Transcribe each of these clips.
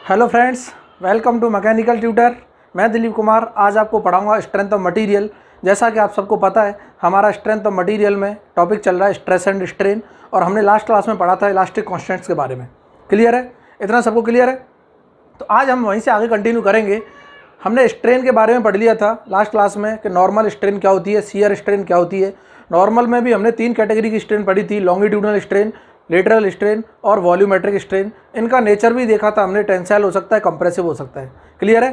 Hello friends, welcome to mechanical tutor. मैं दिलीप कुमार आज आपको पढ़ाऊंगा स्ट्रेंथ ऑफ मटेरियल। जैसा कि आप सबको पता है, हमारा स्ट्रेंथ ऑफ मटेरियल में टॉपिक चल रहा है स्ट्रेस एंड स्ट्रेन, और हमने लास्ट क्लास में पढ़ा था इलास्टिक कांस्टेंट्स के बारे में। क्लियर है? इतना सबको क्लियर है? तो आज हम वहीं से आगे कंटिन्यू करेंगे। हमने स्ट्रेन के बारे में पढ़ लिया था लास्ट क्लास में कि नॉर्मल स्ट्रेन क्या होती है, शियर स्ट्रेन क्या होती है। नॉर्मल में भी हमने 3 कैटेगरी की स्ट्रेन पढ़ी थी, लॉन्गिट्यूडनल स्ट्रेन, लेटरल स्ट्रेन और वॉल्यूमेट्रिक स्ट्रेन। इनका नेचर भी देखा था हमने, टेंसाइल हो सकता है, कंप्रेसिव हो सकता है। क्लियर है?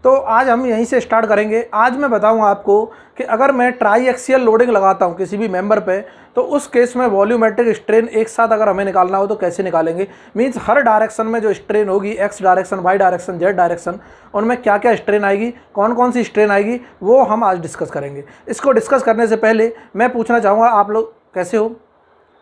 तो आज हम यहीं से स्टार्ट करेंगे। आज मैं बताऊंगा आपको कि अगर मैं ट्राई एक्सियल लोडिंग लगाता हूं किसी भी मेंबर पे, तो उस केस में वॉल्यूमेट्रिक स्ट्रेन एक साथ अगर हमें निकालना हो तो कैसे निकालेंगे। मींस हर डायरेक्शन में जो स्ट्रेन होगी, X direction, Y direction, Z direction, उनमें क्या क्या स्ट्रेन आएगी, कौन कौन सी स्ट्रेन आएगी, वो हम आज डिस्कस करेंगे। इसको डिस्कस करने से पहले मैं पूछना चाहूँगा, आप लोग कैसे हो?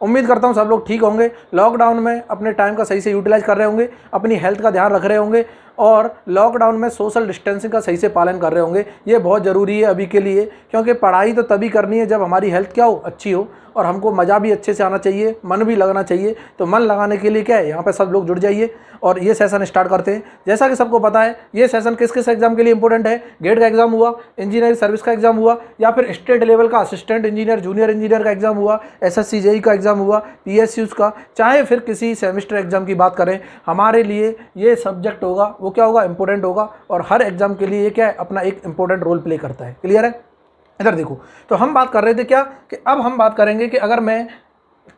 उम्मीद करता हूँ सब लोग ठीक होंगे। लॉकडाउन में अपने टाइम का सही से यूटिलाइज कर रहे होंगे, अपनी हेल्थ का ध्यान रख रहे होंगे, और लॉकडाउन में सोशल डिस्टेंसिंग का सही से पालन कर रहे होंगे। ये बहुत ज़रूरी है अभी के लिए, क्योंकि पढ़ाई तो तभी करनी है जब हमारी हेल्थ क्या हो, अच्छी हो, और हमको मज़ा भी अच्छे से आना चाहिए, मन भी लगना चाहिए। तो मन लगाने के लिए क्या है, यहाँ पे सब लोग जुड़ जाइए और ये सेशन स्टार्ट करते हैं। जैसा कि सबको पता है, ये सेशन किस किस एग्जाम के लिए इंपॉर्टेंट है। गेट का एग्जाम हुआ, इंजीनियरिंग सर्विस का एग्जाम हुआ, या फिर स्टेट लेवल का असिस्टेंट इंजीनियर, जूनियर इंजीनियर का एग्जाम हुआ, SSC JEE का एग्जाम हुआ, PSUs का, चाहे फिर किसी सेमेस्टर एग्जाम की बात करें, हमारे लिए ये सब्जेक्ट होगा, वो क्या होगा, इंपॉर्टेंट होगा। और हर एग्जाम के लिए ये क्या है, अपना एक इंपॉर्टेंट रोल प्ले करता है। क्लियर है? इधर देखो, तो हम बात कर रहे थे क्या कि अब हम बात करेंगे कि अगर मैं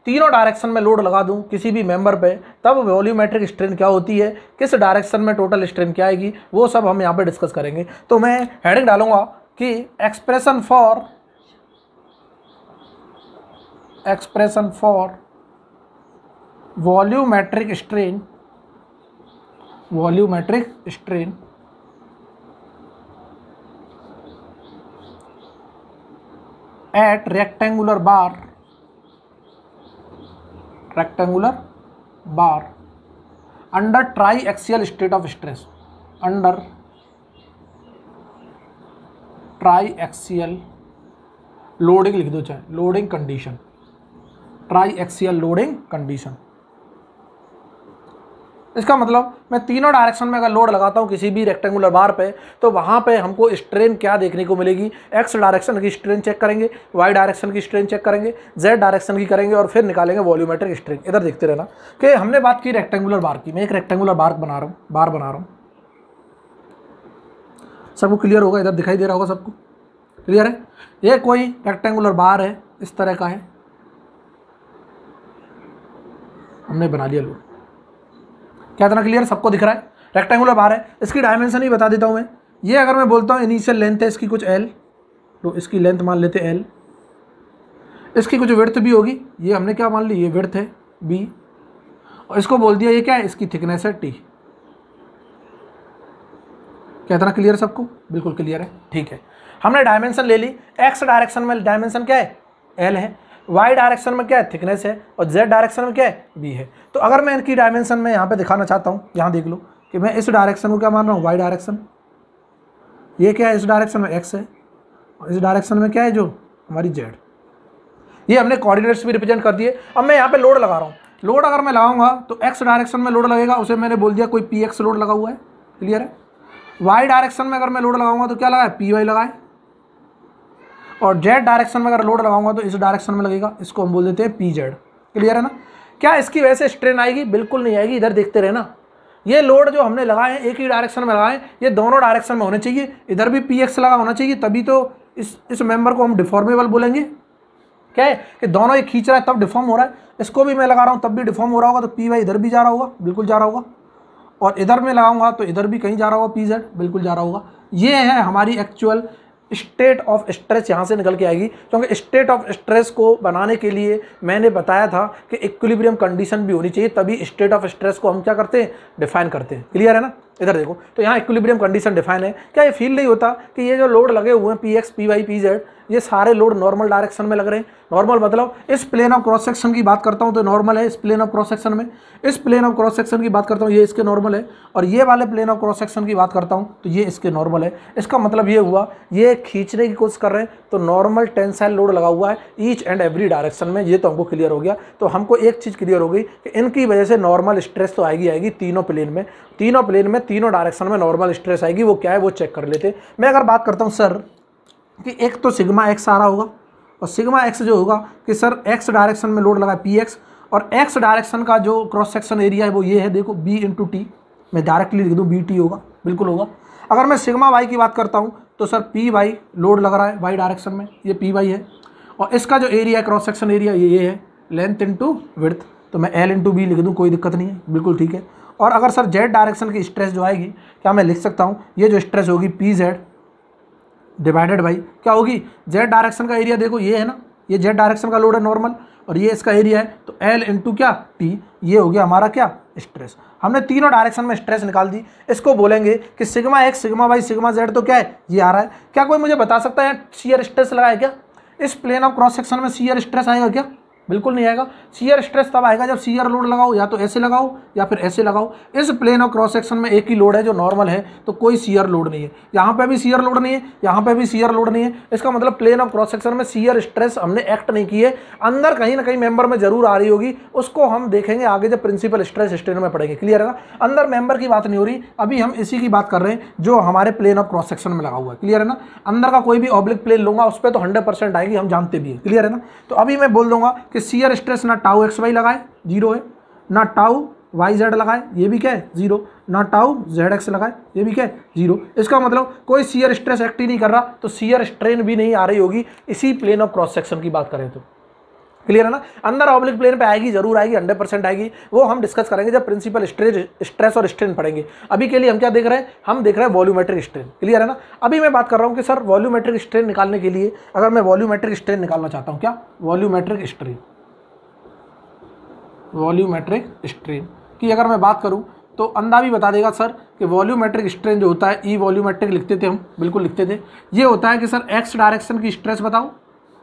तीनों डायरेक्शन में लोड लगा दूं किसी भी मेंबर पे, तब वॉल्यूमेट्रिक स्ट्रेन क्या होती है, किस डायरेक्शन में टोटल स्ट्रेन क्या आएगी, वो सब हम यहाँ पे डिस्कस करेंगे। तो मैं हेडिंग डालूंगा कि expression for volumetric strain at rectangular bar under triaxial state of stress, under triaxial loading लिख दो, चाहे लोडिंग कंडीशन, ट्राईएक्सियल लोडिंग कंडीशन। इसका मतलब मैं तीनों डायरेक्शन में अगर लोड लगाता हूं किसी भी रेक्टेंगुलर बार पे, तो वहां पे हमको स्ट्रेन क्या देखने को मिलेगी। एक्स डायरेक्शन की स्ट्रेन चेक करेंगे, वाई डायरेक्शन की स्ट्रेन चेक करेंगे, जेड डायरेक्शन की करेंगे, और फिर निकालेंगे वॉल्यूमेट्रिक स्ट्रेन। इधर देखते रहना कि हमने बात की रेक्टेंगुलर बार की। मैं एक रेक्टेंगुलर बार बना रहा हूं। सबको क्लियर होगा? इधर दिखाई दे रहा होगा सबको? क्लियर है? ये कोई रेक्टेंगुलर बार है, इस तरह का है, हमने बना लिया लोड। क्या इतना क्लियर? सबको दिख रहा है? रेक्टेंगुलर बार है। इसकी डायमेंशन ही बता देता हूं मैं। ये अगर मैं बोलता हूं इनिशियल लेंथ है इसकी कुछ L, तो इसकी लेंथ मान लेते L। इसकी कुछ विड्थ भी होगी, ये हमने क्या मान ली, ये विड्थ है B, और इसको बोल दिया ये क्या है, इसकी थिकनेस है T। क्या इतना क्लियर सबको? बिल्कुल क्लियर है। ठीक है, हमने डायमेंशन ले ली। एक्स डायरेक्शन में डायमेंशन क्या है, L है, वाई डायरेक्शन में क्या है, थिकनेस है, और जेड डायरेक्शन में क्या है, बी है। तो अगर मैं इनकी डायमेंशन में यहाँ पे दिखाना चाहता हूँ, यहाँ देख लो कि मैं इस डायरेक्शन को क्या मान रहा हूँ, वाई डायरेक्शन। ये क्या है, इस डायरेक्शन में एक्स है, और इस डायरेक्शन में क्या है, जो हमारी जेड। ये हमने कोऑर्डिनेट्स भी रिप्रेजेंट कर दिए। अब मैं यहाँ पे लोड लगा रहा हूँ। लोड अगर मैं लगाऊंगा तो एक्स डायरेक्शन में लोड लगेगा, उसे मैंने बोल दिया कोई PX लोड लगा हुआ है। क्लियर है? वाई डायरेक्शन में अगर मैं लोड लगाऊंगा तो क्या लगा है, PY लगा है। और जेड डायरेक्शन में अगर लोड लगाऊंगा तो इस डायरेक्शन में लगेगा, इसको हम बोल देते हैं PZ। क्लियर है ना? क्या इसकी वजह से स्ट्रेन आएगी? बिल्कुल नहीं आएगी। इधर देखते रहना, ये लोड जो हमने लगाए हैं एक ही डायरेक्शन में लगाए, ये दोनों डायरेक्शन में होने चाहिए। इधर भी PX लगा होना चाहिए, तभी तो इस मेंबर को हम डिफॉर्मेबल बोलेंगे। क्या है कि दोनों ये खींच रहा है तब डिफॉर्म हो रहा है। इसको भी मैं लगा रहा हूँ तब भी डिफॉर्म हो रहा होगा, तो PY इधर भी जा रहा होगा, बिल्कुल जा रहा होगा, और इधर में लगाऊंगा तो इधर भी कहीं जा रहा होगा, PZ बिल्कुल जा रहा होगा। ये है हमारी एक्चुअल स्टेट ऑफ स्ट्रेस, यहाँ से निकल के आएगी। क्योंकि स्टेट ऑफ स्ट्रेस को बनाने के लिए मैंने बताया था कि इक्विलिब्रियम कंडीशन भी होनी चाहिए, तभी स्टेट ऑफ स्ट्रेस को हम क्या करते हैं, डिफाइन करते हैं। क्लियर है ना? इधर देखो, तो यहाँ इक्विलिब्रियम कंडीशन डिफाइन है। क्या ये फील नहीं होता कि ये जो लोड लगे हुए हैं P X, P Y, P Z, ये सारे लोड नॉर्मल डायरेक्शन में लग रहे हैं। नॉर्मल मतलब इस प्लेन ऑफ क्रॉस सेक्शन की बात करता हूँ तो नॉर्मल है इस प्लेन ऑफ क्रॉस सेक्शन में, इस प्लेन ऑफ क्रॉस सेक्शन की बात करता हूँ ये इसके नॉर्मल है, और ये वाले प्लेन ऑफ क्रॉस सेक्शन की बात करता हूँ तो ये इसके नॉर्मल है। इसका मतलब ये हुआ ये खींचने की कोशिश कर रहे हैं तो नॉर्मल टेंसाइल लोड लगा हुआ है ईच एंड एवरी डायरेक्शन में। ये तो हमको क्लियर हो गया। तो हमको एक चीज़ क्लियर हो गई कि इनकी वजह से नॉर्मल स्ट्रेस तो आएगी तीनों प्लेन में, तीनों डायरेक्शन में नॉर्मल स्ट्रेस आएगी। वो क्या है वो चेक कर लेते। मैं अगर बात करता हूँ सर कि एक तो सिग्मा एक्स आ रहा होगा, और सिग्मा एक्स जो होगा कि सर एक्स डायरेक्शन में लोड लगा पी एक्स, और एक्स डायरेक्शन का जो क्रॉस सेक्शन एरिया है वो ये है, देखो बी इंटू टी, मैं डायरेक्टली लिख दूँ बी टी होगा, बिल्कुल होगा। अगर मैं सिग्मा वाई की बात करता हूँ तो सर पी वाई लोड लग रहा है वाई डायरेक्शन में, ये पी वाई है, और इसका जो एरिया है क्रॉस सेक्शन एरिया ये है लेंथ इंटू विड्थ, तो मैं एल इंटू बी लिख दूँ, कोई दिक्कत नहीं है, बिल्कुल ठीक है। और अगर सर जेड डायरेक्शन की स्ट्रेस जो आएगी, क्या मैं लिख सकता हूँ ये जो स्ट्रेस होगी पी जेड डिवाइडेड बाई क्या होगी, जेड डायरेक्शन का एरिया देखो ये है ना, ये जेड डायरेक्शन का लोड है नॉर्मल, और ये इसका एरिया है तो एल इंटू क्या टी, ये हो गया हमारा क्या स्ट्रेस। हमने तीनों डायरेक्शन में स्ट्रेस निकाल दी। इसको बोलेंगे कि sigma x, sigma Y, sigma Z तो क्या है ये आ रहा है। क्या कोई मुझे बता सकता है शियर स्ट्रेस लगाए क्या इस प्लेन ऑफ क्रॉस सेक्शन में, शियर स्ट्रेस आएगा क्या? बिल्कुल नहीं आएगा। शियर स्ट्रेस तब आएगा जब शियर लोड लगाओ, या तो ऐसे लगाओ या फिर ऐसे लगाओ। इस प्लेन ऑफ क्रॉस सेक्शन में एक ही लोड है जो नॉर्मल है, तो कोई शियर लोड नहीं है। यहाँ पे भी शियर लोड नहीं है, यहाँ पे भी शियर लोड नहीं है। इसका मतलब प्लेन ऑफ क्रॉस सेक्शन में शियर स्ट्रेस हमने एक्ट नहीं की है। अंदर कहीं ना कहीं मेंबर में जरूर आ रही होगी, उसको हम देखेंगे आगे जब प्रिंसिपल स्ट्रेस स्ट्रेन में पढ़ेंगे। क्लियर है ना? अंदर मेंबर की बात नहीं हो रही, अभी हम इसी की बात कर रहे हैं जो हमारे प्लेन ऑफ क्रॉस सेक्शन में लगा हुआ है। क्लियर है ना? अंदर का कोई भी ऑब्लिक प्लेन लूंगा उस पर तो 100% आएगी, हम जानते भी है। क्लियर है ना? तो अभी मैं बोल दूंगा कि शियर स्ट्रेस ना टाउ एक्स वाई लगाए, जीरो है, ना टाउ वाई जेड लगाए, ये भी क्या है जीरो, ना टाउ जेड एक्स लगाए, ये भी क्या है जीरो। इसका मतलब कोई शियर स्ट्रेस एक्ट ही नहीं कर रहा, तो शियर स्ट्रेन भी नहीं आ रही होगी इसी प्लेन ऑफ क्रॉस सेक्शन की बात करें तो। क्लियर है ना? अंदर ऑब्लिक प्लेन पे आएगी, जरूर आएगी, 100% आएगी। वो हम डिस्कस करेंगे जब प्रिंसिपल स्ट्रेस और स्ट्रेन पढ़ेंगे। अभी के लिए हम क्या देख रहे हैं? हम देख रहे हैं वॉल्यूमेट्रिक स्ट्रेन। क्लियर है ना? अभी मैं बात कर रहा हूँ कि सर वॉल्यूमेट्रिक स्ट्रेन निकालने के लिए अगर मैं वॉल्यूमेट्रिक स्ट्रेन निकालना चाहता हूँ, क्या वॉल्यूमेट्रिक स्ट्रेन, वॉल्यूमेट्रिक स्ट्रेन की अगर मैं बात करूं तो अंदा भी बता देगा सर कि वॉल्यूमेट्रिक स्ट्रेन जो होता है, ई वॉल्यूमेट्रिक लिखते थे हम, बिल्कुल लिखते थे। ये होता है कि सर एक्स डायरेक्शन की स्ट्रेस बताओ,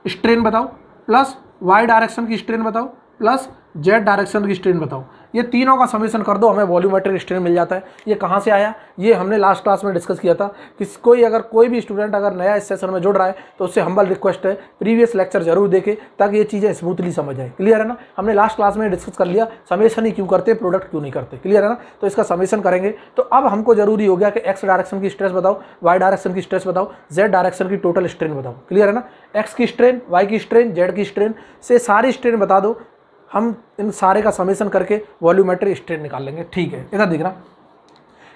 स्ट्रेन बताओ, प्लस वाई डायरेक्शन की स्ट्रेन बताओ, प्लस जेड डायरेक्शन की स्ट्रेन बताओ। ये तीनों का समेशन कर दो, हमें वॉल्यूमेट्रिक स्ट्रेन मिल जाता है। ये कहाँ से आया? ये हमने लास्ट क्लास में डिस्कस किया था कि कोई भी स्टूडेंट अगर नया इस सेशन में जुड़ रहा है तो उससे हम्बल रिक्वेस्ट है प्रीवियस लेक्चर जरूर देखे ताकि ये चीज़ें स्मूथली समझ आए। क्लियर है ना? हमने लास्ट क्लास में डिस्कस कर लिया समेशन ही क्यों करते, प्रोडक्ट क्यों नहीं करते। क्लियर है ना? तो इसका समेशन करेंगे। तो अब हमको जरूरी हो गया कि एक्स डायरेक्शन की स्ट्रेस बताओ, वाई डायरेक्शन की स्ट्रेस बताओ, जेड डायरेक्शन की टोटल स्ट्रेन बताओ। क्लियर है ना? एक्स की स्ट्रेन, वाई की स्ट्रेन, जेड की स्ट्रेन से सारी स्ट्रेन बता दो, हम इन सारे का समेशन करके वॉल्यूमेट्रिक स्ट्रेन निकाल लेंगे। ठीक है, इधर दिख रहा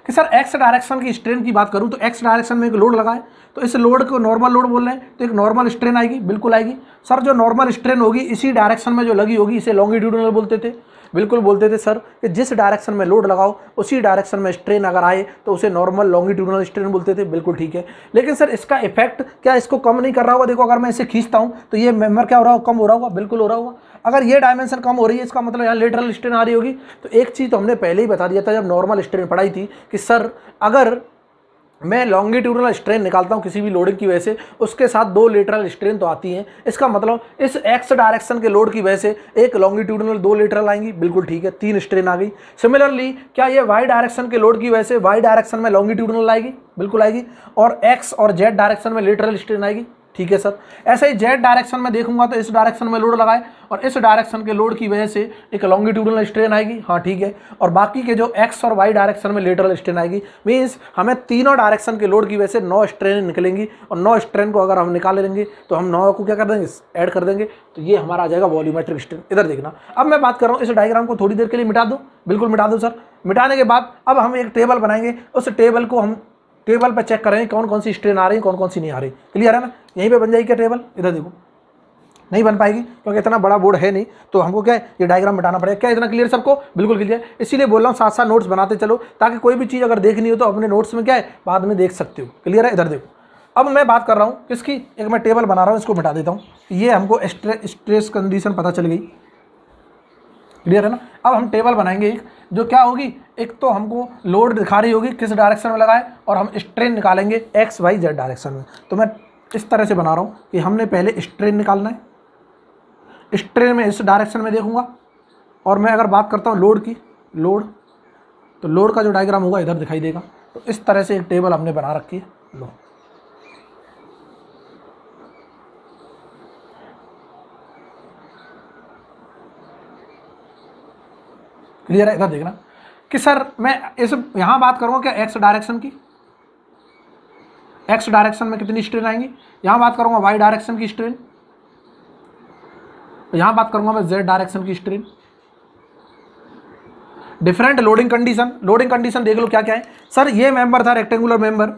कि सर एक्स डायरेक्शन की स्ट्रेन की बात करूं तो एक्स डायरेक्शन में एक लोड लगा है, तो इस लोड को नॉर्मल लोड बोल रहे हैं, तो एक नॉर्मल स्ट्रेन आएगी, बिल्कुल आएगी। सर जो नॉर्मल स्ट्रेन होगी इसी डायरेक्शन में जो लगी होगी इसे लॉन्गिट्यूडिनल बोलते थे, बिल्कुल बोलते थे सर कि जिस डायरेक्शन में लोड लगाओ उसी डायरेक्शन में स्ट्रेन अगर आए तो उसे नॉर्मल लॉन्गिट्यूडिनल स्ट्रेन बोलते थे, बिल्कुल ठीक है। लेकिन सर इसका इफेक्ट क्या इसको कम नहीं कर रहा होगा? देखो अगर मैं इसे खींचता हूँ तो ये मेंबर क्या हो रहा होगा? कम हो रहा होगा, बिल्कुल हो रहा होगा। अगर ये डायमेंशन कम हो रही है इसका मतलब यहाँ लेटरल स्ट्रेन आ रही होगी। तो एक चीज़ तो हमने पहले ही बता दिया था जब नॉर्मल स्ट्रेन पढ़ाई थी कि सर अगर मैं लॉन्गिट्यूडिनल स्ट्रेन निकालता हूं किसी भी लोडिंग की वजह से, उसके साथ दो लेटरल स्ट्रेन तो आती हैं। इसका मतलब इस एक्स डायरेक्शन के लोड की वजह से एक लॉन्गिट्यूडिनल, दो लेटरल आएंगी, बिल्कुल ठीक है, 3 स्ट्रेन आ गई। सिमिलरली क्या ये वाई डायरेक्शन के लोड की वजह से वाई डायरेक्शन में लॉन्गिट्यूडिनल आएगी? बिल्कुल आएगी। और एक्स और जेड डायरेक्शन में लेटरल स्ट्रेन आएगी, ठीक है सर। ऐसे ही जेड डायरेक्शन में देखूंगा तो इस डायरेक्शन में लोड लगाए और इस डायरेक्शन के लोड की वजह से एक लॉन्गिट्यूडिनल स्ट्रेन आएगी, हाँ ठीक है। और बाकी के जो एक्स और वाई डायरेक्शन में लेटरल स्ट्रेन आएगी। मींस हमें तीनों डायरेक्शन के लोड की वजह से 9 स्ट्रेन निकलेंगी, और 9 स्ट्रेन को अगर हम निकाल लेंगे तो हम 9 को क्या कर देंगे? ऐड कर देंगे, तो ये हमारा आ जाएगा वॉल्यूमेट्रिक स्ट्रेन। इधर देखना, अब मैं बात कर रहा हूँ, इस डायग्राम को थोड़ी देर के लिए मिटा दूँ, बिल्कुल मिटा दूँ सर। मिटाने के बाद अब हम एक टेबल बनाएंगे, उस टेबल को हम टेबल पे चेक करेंगे कौन कौन सी स्ट्रेन आ रही है, कौन कौन सी नहीं आ रही। क्लियर है ना? यहीं पे बन जाएगी क्या टेबल? इधर देखो, नहीं बन पाएगी क्योंकि इतना बड़ा बोर्ड है नहीं, तो हमको क्या है ये डायग्राम मिटाना पड़ेगा। क्या इतना क्लियर सबको? बिल्कुल क्लियर। इसीलिए बोल रहा हूँ साथ साथ नोट्स बनाते चलो, ताकि कोई भी चीज़ अगर देखनी हो तो अपने नोट्स में क्या है बाद में देख सकते हो। क्लियर है? इधर देखो, अब मैं बात कर रहा हूँ किसकी, एक मैं टेबल बना रहा हूँ, इसको मिटा देता हूँ। ये हमको स्ट्रेस कंडीशन पता चल गई, क्लियर है ना। अब हम टेबल बनाएंगे एक, जो क्या होगी, एक तो हमको लोड दिखा रही होगी किस डायरेक्शन में लगा है, और हम स्ट्रेन निकालेंगे एक्स वाई जेड डायरेक्शन में। तो मैं इस तरह से बना रहा हूँ कि हमने पहले स्ट्रेन निकालना है, स्ट्रेन में इस डायरेक्शन में देखूंगा, और मैं अगर बात करता हूँ लोड की, लोड, तो लोड का जो डायग्राम होगा इधर दिखाई देगा। तो इस तरह से एक टेबल हमने बना रखी है। लो, क्लियर है। इधर देखना कि सर मैं इस यहाँ बात करूँगा क्या एक्स डायरेक्शन की, एक्स डायरेक्शन में कितनी स्ट्रेन आएंगी, यहाँ बात करूँगा वाई डायरेक्शन की स्ट्रेन, यहाँ बात करूँगा मैं जेड डायरेक्शन की strain. Different loading condition, loading condition देख लो क्या क्या है। सर ये मेंबर था रेक्टेंगुलर मेंबर,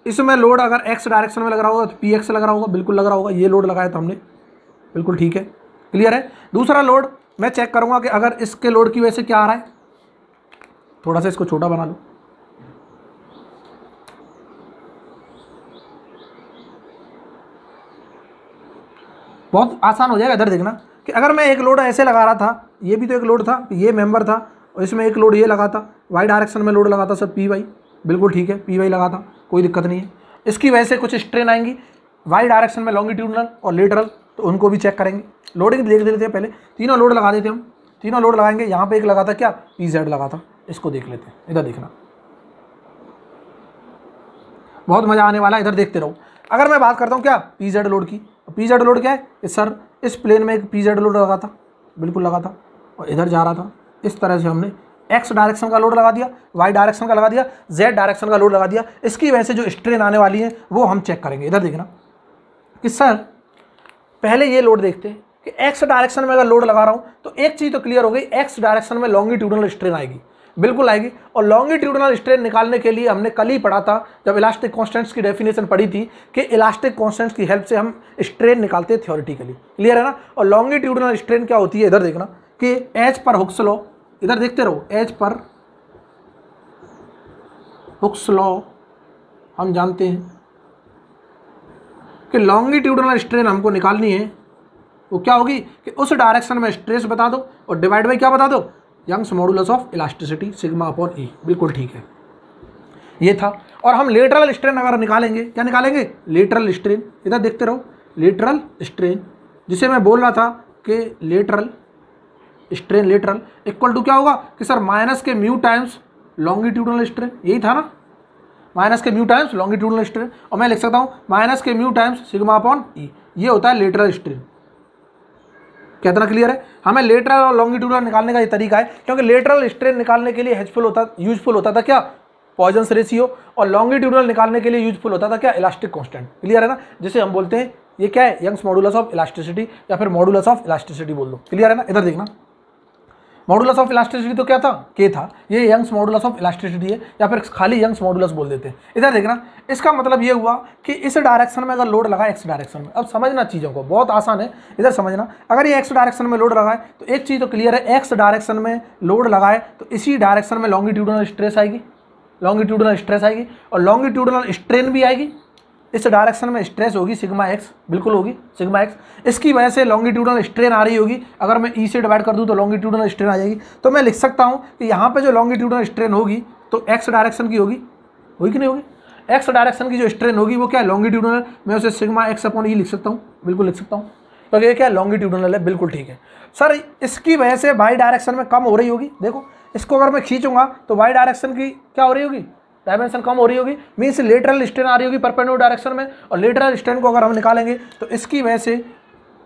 इसमें लोड अगर एक्स डायरेक्शन में लग रहा होगा तो पी एक्स लग रहा होगा, बिल्कुल लग रहा होगा, ये लोड लगाया था हमने, बिल्कुल ठीक है, क्लियर है। दूसरा लोड मैं चेक करूंगा कि अगर इसके लोड की वजह से क्या आ रहा है, थोड़ा सा इसको छोटा बना लो, बहुत आसान हो जाएगा। इधर देखना कि अगर मैं एक लोड ऐसे लगा रहा था, ये भी तो एक लोड था, ये मेंबर था, और इसमें एक लोड ये लगा था, वाई डायरेक्शन में लोड लगा था सर पी वाई, बिल्कुल ठीक है, पी वाई लगा था, कोई दिक्कत नहीं है। इसकी वजह से कुछ स्ट्रेन आएंगी वाई डायरेक्शन में, लॉन्गिट्यूडनल और लेटरल, तो उनको भी चेक करेंगे। लोडिंग देख लेते हैं पहले, तीनों लोड लगा देते हैं हम, तीनों लोड लगाएंगे। यहाँ पे एक लगा था क्या, पी जेड लगा था, इसको देख लेते हैं। इधर देखना बहुत मजा आने वाला है, इधर देखते रहो। अगर मैं बात करता हूँ क्या पी जेड लोड की, पी जेड लोड क्या है, सर इस प्लेन में एक पी जेड लोड लगा था, बिल्कुल लगा था, और इधर जा रहा था, इस तरह से हमने एक्स डायरेक्शन का लोड लगा दिया, वाई डायरेक्शन का लगा दिया, जेड डायरेक्शन का लोड लगा दिया। इसकी वजह से जो स्ट्रेन आने वाली है वो हम चेक करेंगे। इधर देखना कि सर पहले ये लोड देखते हैं कि एक्स डायरेक्शन में अगर लोड लगा रहा हूँ तो एक चीज़ तो क्लियर हो गई, एक्स डायरेक्शन में लॉन्गिट्यूडनल स्ट्रेन आएगी, बिल्कुल आएगी। और लॉन्गिट्यूडनल स्ट्रेन निकालने के लिए हमने कल ही पढ़ा था जब इलास्टिक कांस्टेंट्स की डेफिनेशन पढ़ी थी कि इलास्टिक कांस्टेंट्स की हेल्प से हम स्ट्रेन निकालते हैं थ्योरेटिकली, क्लियर है ना। और लॉन्गिट्यूडनल स्ट्रेन क्या होती है, इधर देखना कि एच पर हुक्स लॉ, इधर देखते रहो, एच पर हुक्स लॉ हम जानते हैं कि लॉन्गिट्यूडनल स्ट्रेन हमको निकालनी है, वो क्या होगी कि उस डायरेक्शन में स्ट्रेस बता दो और डिवाइड बाई क्या बता दो, Young's modulus of elasticity sigma upon E, बिल्कुल ठीक है, ये था। और हम लेटरल स्ट्रेन अगर निकालेंगे, क्या निकालेंगे, लेटरल स्ट्रेन, इधर देखते रहो, लेटरल स्ट्रेन, जिसे मैं बोल रहा था कि lateral strain, lateral equal to क्या होगा कि सर माइनस के म्यू टाइम्स लॉन्गिट्यूडनल स्ट्रेन, यही था ना, माइनस के म्यू टाइम्स लॉन्गिट्यूडनल स्ट्रेन, और मैं लिख सकता हूँ माइनस के mu times sigma upon E, ये होता है लेटरल स्ट्रेन। कितना क्लियर है। हमें लेटरल और लॉन्गिट्यूडनल निकालने का ये तरीका है, क्योंकि लेटरल स्ट्रेन निकालने के लिए यूजफुल होता था क्या, पॉइजन्स रेशियो, और लॉन्गिट्यूडनल निकालने के लिए यूजफुल होता था क्या, इलास्टिक कांस्टेंट, क्लियर है ना, जिसे हम बोलते हैं ये क्या है, यंग्स मॉडुलस ऑफ इलास्टिसिटी या फिर मॉडुलस ऑफ इलास्टिसिटी बोल दो, क्लियर है ना। इधर देखना मॉडुलस ऑफ इलास्टिसिटी तो क्या था, के था, ये यंग्स मॉडुलस ऑफ इलास्टिसिटी है, या फिर खाली यंग्स मॉडुलस बोल देते हैं। इधर देखना, इसका मतलब ये हुआ कि इस डायरेक्शन में अगर लोड लगा एक्स डायरेक्शन में, अब समझना चीज़ों को, बहुत आसान है, इधर समझना। अगर ये एक्स डायरेक्शन में लोड लगाए तो एक चीज़ तो क्लियर है, एक्स डायरेक्शन में लोड लगाए तो इसी डायरेक्शन में लॉन्गिट्यूडनल स्ट्रेस आएगी, लॉन्गिट्यूडनल स्ट्रेस आएगी, और लॉन्गिट्यूडनल स्ट्रेन भी आएगी। इस डायरेक्शन में स्ट्रेस होगी सिग्मा एक्स, बिल्कुल होगी सिग्मा एक्स, इसकी वजह से लॉन्गिट्यूडनल स्ट्रेन आ रही होगी। अगर मैं ई से डिवाइड कर दूं तो लॉन्गिट्यूडनल स्ट्रेन आ जाएगी। तो मैं लिख सकता हूं कि यहाँ पे जो लॉन्गिट्यूडनल स्ट्रेन होगी तो एक्स डायरेक्शन की होगी कि नहीं होगी, एक्स डायरेक्शन की जो स्ट्रेन होगी वो क्या है, लॉन्गिट्यूडनल, मैं उसे सिग्मा एक्स अपॉन ई लिख सकता हूँ, बिल्कुल लिख सकता हूँ, क्योंकि ये क्या है, लॉन्गिट्यूडनल है, बिल्कुल ठीक है। सर इसकी वजह से वाई डायरेक्शन में कम हो रही होगी, देखो इसको अगर मैं खींचूंगा तो वाई डायरेक्शन की क्या हो रही होगी, डायमेंशन कम हो रही होगी, मीन्स लेटरल स्ट्रेन आ रही होगी परपेंडिकुलर डायरेक्शन में, और लेटरल स्ट्रेन को अगर हम निकालेंगे तो इसकी वजह से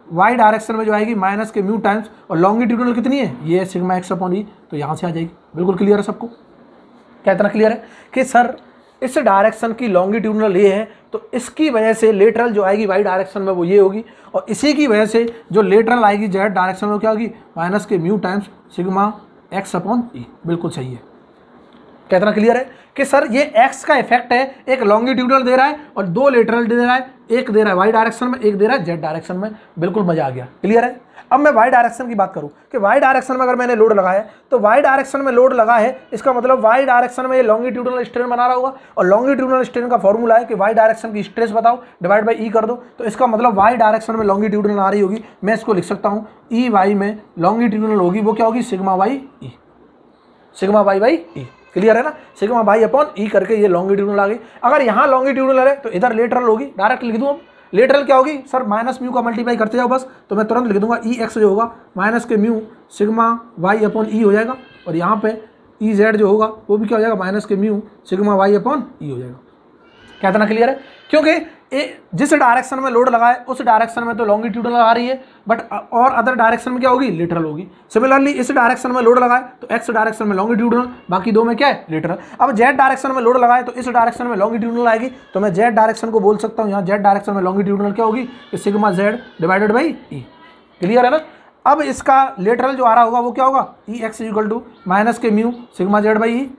वाई डायरेक्शन में जो आएगी माइनस के म्यू टाइम्स, और लॉन्गिट्यूडनल कितनी है, ये है सिग्मा एक्स अपॉन ई, तो यहाँ से आ जाएगी, बिल्कुल क्लियर है सबको। क्या इतना क्लियर है कि सर इस डायरेक्शन की लॉन्गिट्यूडनल ये है तो इसकी वजह से लेटरल जो आएगी वाई डायरेक्शन में वो ये होगी, और इसी की वजह से जो लेटरल आएगी जेड डायरेक्शन में क्या होगी, माइनस के mu times sigma x upon E, बिल्कुल सही है। कितना क्लियर है कि सर ये x का इफेक्ट है, एक लॉन्गिट्यूडनल दे रहा है और दो लेटरल दे रहा है, एक दे रहा है वाई डायरेक्शन में, एक दे रहा है जेड डायरेक्शन में, बिल्कुल मजा आ गया, क्लियर है। अब मैं वाई डायरेक्शन की बात करूं कि वाई डायरेक्शन में अगर मैंने लोड लगाया है तो वाई डायरेक्शन में लोड लगा है, इसका मतलब वाई डायरेक्शन में ये लॉन्गिट्यूडनल स्ट्रेन बना रहा होगा, और लॉन्गिट्यूडनल स्ट्रेन का फॉर्मूला है कि वाई डायरेक्शन की स्ट्रेस बताओ डिवाइड बाई ई कर दो, तो इसका मतलब वाई डायरेक्शन में लॉन्गिट्यूडनल आ रही होगी, मैं इसको लिख सकता हूँ ई वाई में लॉन्गिट्यूडनल होगी, वो क्या होगी sigma Y E, sigma Y by E. Clear है ना, सिग्मा वाई अपॉन ई करके ये लॉन्गिट्यूडनल आ गई। अगर यहाँ लॉन्गिट्यूडनल है तो इधर लेटरल होगी, डायरेक्ट लिख दूँ। अब लेटरल क्या होगी सर, माइनस म्यू का मल्टीप्लाई करते जाओ बस, तो मैं तुरंत लिख दूंगा ई एक्स जो होगा माइनस के म्यू सिग्मा वाई अपॉन ई हो जाएगा, और यहाँ पे ई जेड जो होगा वो भी क्या हो जाएगा माइनस के म्यू सिग्मा वाई अपॉन ई हो जाएगा। क्या इतना क्लियर है, क्योंकि जिस डायरेक्शन में लोड लगा है उस डायरेक्शन में तो लॉन्गिट्यूडनल आ रही है, बट और अदर डायरेक्शन में क्या होगी लेटरल होगी। सिमिलरली इस डायरेक्शन में लोड लगा है तो एक्स डायरेक्शन में लॉन्गिट्यूडनल, बाकी दो में क्या है लेटरल। अब जेड डायरेक्शन में लोड लगा है तो इस डायरेक्शन में लॉन्गिट्यूडनल आएगी, तो मैं जेड डायरेक्शन को बोल सकता हूँ यहाँ जेड डायरेक्शन में लॉन्गिट्यूडनल क्या होगी कि sigma Z divided by E. Clear है ना। अब इसका लेटरल जो आ रहा होगा वो क्या होगा ई एक्स इक्वल टू माइनस के mu sigma z by E,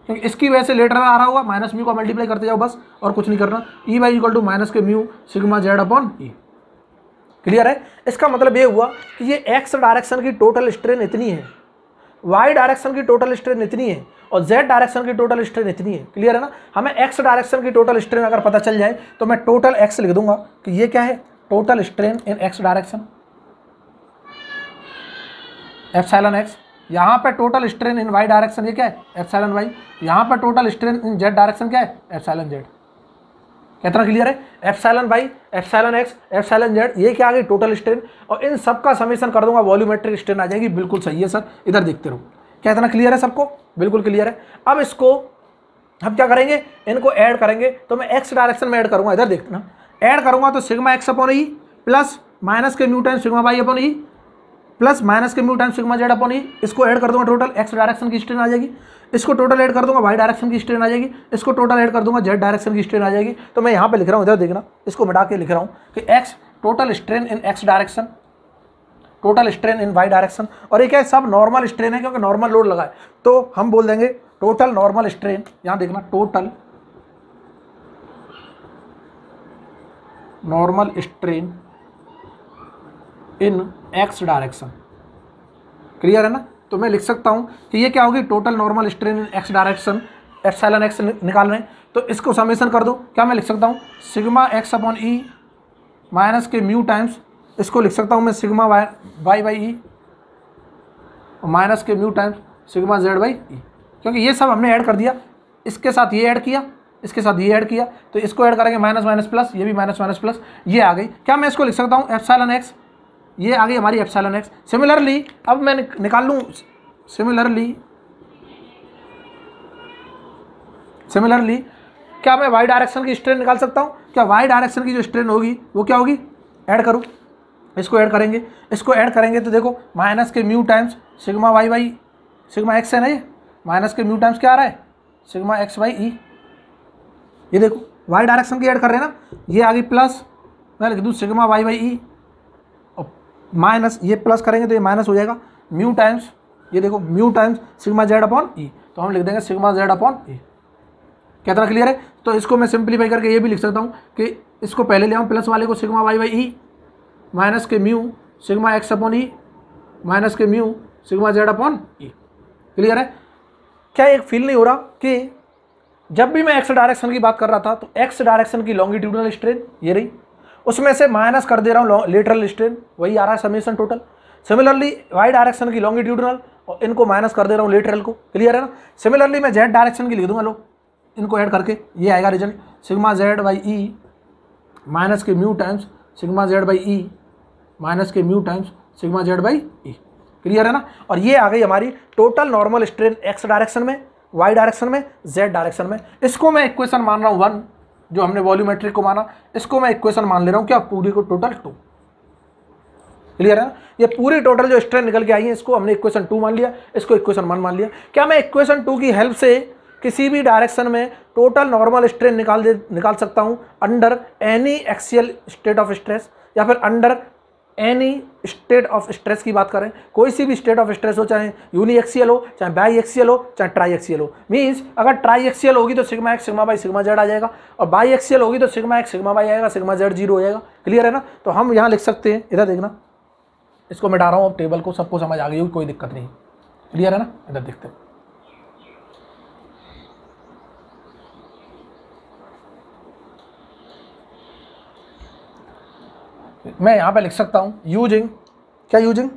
क्योंकि इसकी वजह से लेटरल आ रहा होगा, माइनस म्यू का मल्टीप्लाई करते जाओ बस, और कुछ नहीं करना। E Y equal to minus के mu sigma Z upon E. Clear है। इसका मतलब ये हुआ कि ये एक्स डायरेक्शन की टोटल स्ट्रेन इतनी है, वाई डायरेक्शन की टोटल स्ट्रेन इतनी है, और जेड डायरेक्शन की टोटल स्ट्रेन इतनी है। क्लियर है ना। हमें एक्स डायरेक्शन की टोटल स्ट्रेन अगर पता चल जाए तो मैं टोटल एक्स लिख दूंगा कि ये क्या है total strain in X direction epsilon X. यहाँ पे total strain in Y direction ये क्या है एप्सिलॉन वाई। यहाँ पे total strain in Z direction क्या है एप्सिलॉन जेड। कितना क्लियर है। Epsilon Y epsilon X epsilon Z ये क्या आ गई टोटल स्ट्रेन, और इन सब का समेशन कर दूंगा वॉल्यूमेट्रिक स्ट्रेन आ जाएगी। बिल्कुल सही है सर, इधर देखते रहो। क्या इतना क्लियर है सबको, बिल्कुल क्लियर है। अब इसको हम क्या करेंगे, इनको ऐड करेंगे, तो मैं एक्स डायरेक्शन में ऐड करूंगा, इधर देखना ऐड करूंगा तो sigma x upon E plus minus के mu time sigma y upon E plus minus के mu time sigma Z upon E, इसको ऐड कर दूंगा टोटल एक्स डायरेक्शन की स्ट्रेन आ जाएगी, इसको टोटल ऐड कर दूंगा वाई डायरेक्शन की स्ट्रेन आ जाएगी, इसको टोटल ऐड कर दूंगा जेड डायरेक्शन की स्ट्रेन आ जाएगी। तो मैं यहाँ पे लिख रहा हूँ, इधर देखना, इसको मिटा के लिख रहा हूँ कि X total strain in X direction total strain in Y direction, और ये क्या है सब नॉर्मल स्ट्रेन है क्योंकि नॉर्मल लोड लगा है, तो हम बोल देंगे टोटल नॉर्मल स्ट्रेन। यहाँ देखना total normal strain in X direction. Clear है ना। तो मैं लिख सकता हूं कि ये क्या होगी total normal strain in X direction, epsilon x निकाल रहे हैं तो इसको समेशन कर दो। क्या मैं लिख सकता हूं sigma x upon E minus के म्यू टाइम्स, इसको लिख सकता हूं मैं sigma Y by E minus के mu times sigma z by E, क्योंकि ये सब हमने ऐड कर दिया, इसके साथ ये ऐड किया, इसके साथ ये ऐड किया, तो इसको ऐड करेंगे माइनस माइनस प्लस, ये भी माइनस माइनस प्लस, ये आ गई। क्या मैं इसको लिख सकता हूँ एप्सिलॉन एक्स, ये आ गई हमारी एप्सिलॉन एक्स। सिमिलरली अब मैं निकाल लूँ सिमिलरली क्या मैं वाई डायरेक्शन की स्ट्रेन निकाल सकता हूँ। क्या वाई डायरेक्शन की जो स्ट्रेन होगी वो क्या होगी, ऐड करूँ, इसको ऐड करेंगे, इसको ऐड करेंगे तो देखो माइनस के mu times sigma Y by sigma X है ना, ये माइनस के म्यू टाइम्स क्या आ रहा है सिग्मा एक्स बाई ई। ये देखो वाई डायरेक्शन की ऐड कर रहे हैं ना, ये आ गई प्लस, मैं लिख दूँ सिग्मा वाई बाई ई और माइनस, ये प्लस करेंगे तो ये माइनस हो जाएगा म्यू टाइम्स, ये देखो mu times sigma Z upon E, तो हम लिख देंगे सिग्मा जेड अपॉन ई। कितना क्लियर है। तो इसको मैं सिंप्लीफाई करके ये भी लिख सकता हूँ कि इसको पहले ले आऊँ प्लस वाले को sigma Y by E minus के mu sigma x upon E minus के mu sigma Z upon E. Clear है। क्या एक फील नहीं हो रहा कि जब भी मैं एक्स डायरेक्शन की बात कर रहा था तो एक्स डायरेक्शन की लॉन्गिट्यूडनल स्ट्रेन ये रही, उसमें से माइनस कर दे रहा हूँ लेटरल स्ट्रेन, वही आ रहा है summation total. Similarly Y direction की लॉन्गिट्यूडनल और इनको माइनस कर दे रहा हूँ लेटरल को। क्लियर है ना। सिमिलरली मैं जेड डायरेक्शन की लिख दूंगा, लो इनको ऐड करके ये आएगा result sigma z by E minus के mu times sigma z by E minus के mu times sigma z by E. Clear है ना। और ये आ गई हमारी total normal strain x direction में, वाई डायरेक्शन में, जेड डायरेक्शन में। इसको मैं इक्वेशन मान रहा हूँ 1, जो हमने वॉल्यूमेट्रिक को माना, इसको मैं इक्वेशन मान ले रहा हूँ क्या पूरी को टोटल 2। क्लियर है ना। ये पूरी टोटल जो स्ट्रेन निकल के आई है इसको हमने इक्वेशन 2 मान लिया, इसको इक्वेशन 1 मान लिया। क्या मैं इक्वेशन 2 की हेल्प से किसी भी डायरेक्शन में टोटल नॉर्मल स्ट्रेन निकाल सकता हूँ under any axial state of stress, या फिर under any state of stress की बात करें, कोई सी भी स्टेट ऑफ स्ट्रेस हो, चाहे यूनी एक्सियल हो, चाहे बाई एक्सियल हो, चाहे ट्राई एक्सियल हो। मीन्स अगर ट्राई एक्सियल होगी तो sigma x sigma y sigma z आ जाएगा, और बाई एक्सियल होगी तो सिग्मा एक्स सिग्मा बाई आएगा, सिग्मा जेड 0 हो जाएगा। क्लियर है ना। तो हम यहाँ लिख सकते हैं, इधर देखना इसको मिटा रहा हूँ अब टेबल को, सबको समझ आ गई होगी, कोई दिक्कत नहीं। क्लियर है ना? इधर देखते हैं। मैं यहां पे लिख सकता हूं यूजिंग, क्या यूजिंग,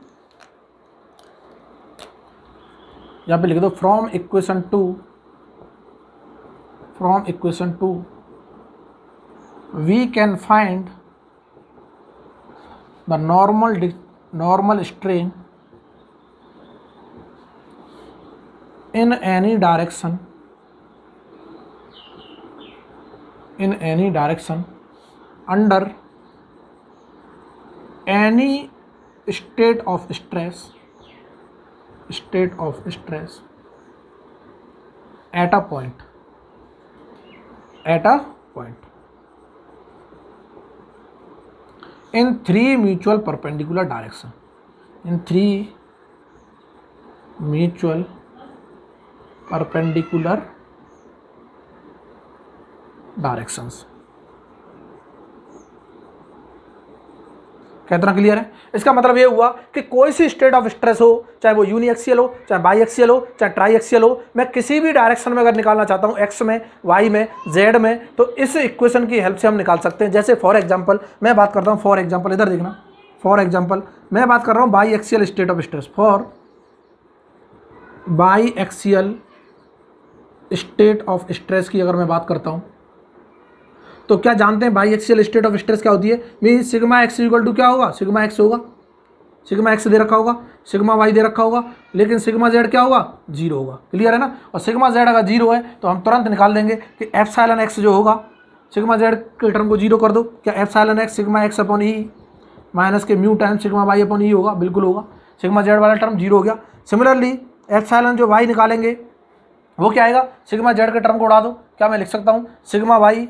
यहां पे लिख दो from equation two we can find the normal strain in any direction under any state of stress at a point in three mutual perpendicular directions। कितना क्लियर है? इसका मतलब ये हुआ कि कोई सी स्टेट ऑफ स्ट्रेस हो, चाहे वो यूनिएक्सियल हो, चाहे बाईएक्सियल हो, चाहे ट्राईएक्सियल हो, मैं किसी भी डायरेक्शन में अगर निकालना चाहता हूं, एक्स में, वाई में, जेड में, तो इस इक्वेशन की हेल्प से हम निकाल सकते हैं। जैसे फॉर एग्जांपल मैं बात करता हूं, फॉर एग्जांपल इधर देखना, फॉर एग्जांपल मैं बात कर रहा हूं biaxial state of stress. For biaxial state of stress की अगर मैं बात करता हूं, तो क्या जानते हैं बाईएक्सियल स्टेट ऑफ स्ट्रेस क्या होती है? Mean sigma X equal to क्या होगा? सिग्मा एक्स होगा, सिग्मा एक्स दे रखा होगा, सिग्मा वाई दे रखा होगा, लेकिन सिग्मा जेड क्या होगा? जीरो होगा। क्लियर है ना? और सिग्मा जेड अगर जीरो है तो हम तुरंत निकाल देंगे कि एप्सिलॉन एक्स जो होगा, सिग्मा जेड के टर्म को जीरो कर दो, क्या epsilon x sigma x upon E minus के mu time sigma y upon E होगा? बिल्कुल होगा। सिग्मा जेड वाला टर्म जीरो हो गया। सिमिलरली एप्सिलॉन जो वाई निकालेंगे वो क्या आएगा? सिग्मा जेड के टर्म को उड़ा दो, क्या मैं लिख सकता हूँ sigma Y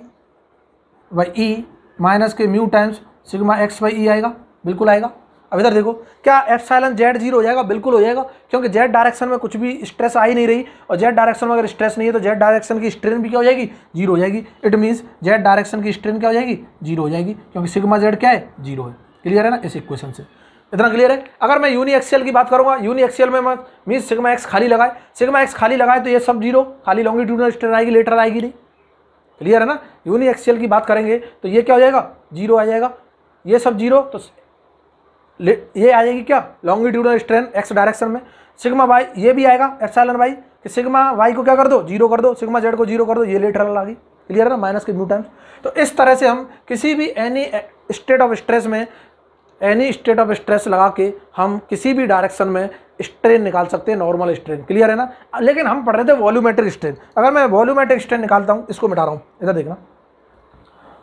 by E minus के mu times sigma x by E आएगा? बिल्कुल आएगा। अब इधर देखो, क्या एप्सिलॉन जेड जीरो हो जाएगा? बिल्कुल हो जाएगा, क्योंकि जेड डायरेक्शन में कुछ भी स्ट्रेस आ ही नहीं रही, और जेड डायरेक्शन में अगर स्ट्रेस नहीं है तो जेड डायरेक्शन की स्ट्रेन भी क्या हो जाएगी? जीरो हो जाएगी। इट मीन्स जेड डायरेक्शन की स्ट्रेन क्या हो जाएगी? जीरो हो जाएगी, क्योंकि सिग्मा जेड क्या है? जीरो है। क्लियर है ना? इस इक्वेशन से इतना क्लियर है। अगर मैं यूनिएक्सियल की बात करूंगा, यूनिएक्सियल में मीन्स सिग्मा एक्स खाली लगाए, सिग्मा एक्स खाली लगाए तो ये सब जीरो, खाली लॉन्गिट्यूडनल स्ट्रेन आएगी, लेटरल आएगी नहीं। क्लियर है ना? यूनिएक्सियल की बात करेंगे तो ये क्या हो जाएगा? जीरो आ जाएगा, ये सब जीरो, तो ये आ जाएगी क्या? लॉन्गिट्यूडनल स्ट्रेन एक्स डायरेक्शन में। सिग्मा वाई ये भी आएगा एप्सिलॉन वाई, कि सिग्मा वाई को क्या कर दो? जीरो कर दो, सिग्मा जेड को जीरो कर दो, ये लेटरल आ गई। क्लियर है ना? माइनस के म्यू टाइम्स। तो इस तरह से हम किसी भी एनी स्टेट ऑफ स्ट्रेस में एनी स्टेट ऑफ स्ट्रेस लगा के हम किसी भी डायरेक्शन में स्ट्रेन निकाल सकते हैं, नॉर्मल स्ट्रेन। क्लियर है ना? लेकिन हम पढ़ रहे थे वॉल्यूमेट्रिक स्ट्रेन। अगर मैं वॉल्यूमेट्रिक स्ट्रेन निकालता हूं, इसको मिटा रहा हूं, इधर देखना,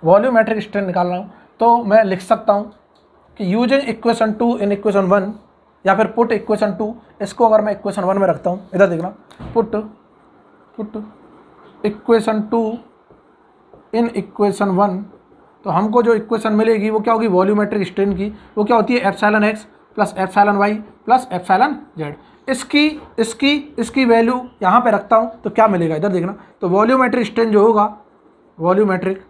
वॉल्यूमेट्रिक स्ट्रेन निकाल रहा हूं, तो मैं लिख सकता हूं कि यूजिंग इक्वेशन 2 इन इक्वेशन 1, या फिर पुट इक्वेशन 2, इसको अगर मैं इक्वेशन 1 में रखता हूं, इधर देखना, पुट इक्वेशन 2 इन इक्वेशन 1, तो हमको जो इक्वेशन मिलेगी वो क्या होगी? वॉल्यूमेट्रिक स्ट्रेन की, वो क्या होती है? Epsilon X plus epsilon Y plus epsilon Z. इसकी वैल्यू यहाँ पे रखता हूँ तो क्या मिलेगा? इधर देखना, तो वॉल्यूमेट्रिक स्ट्रेन जो होगा, वॉल्यूमेट्रिक,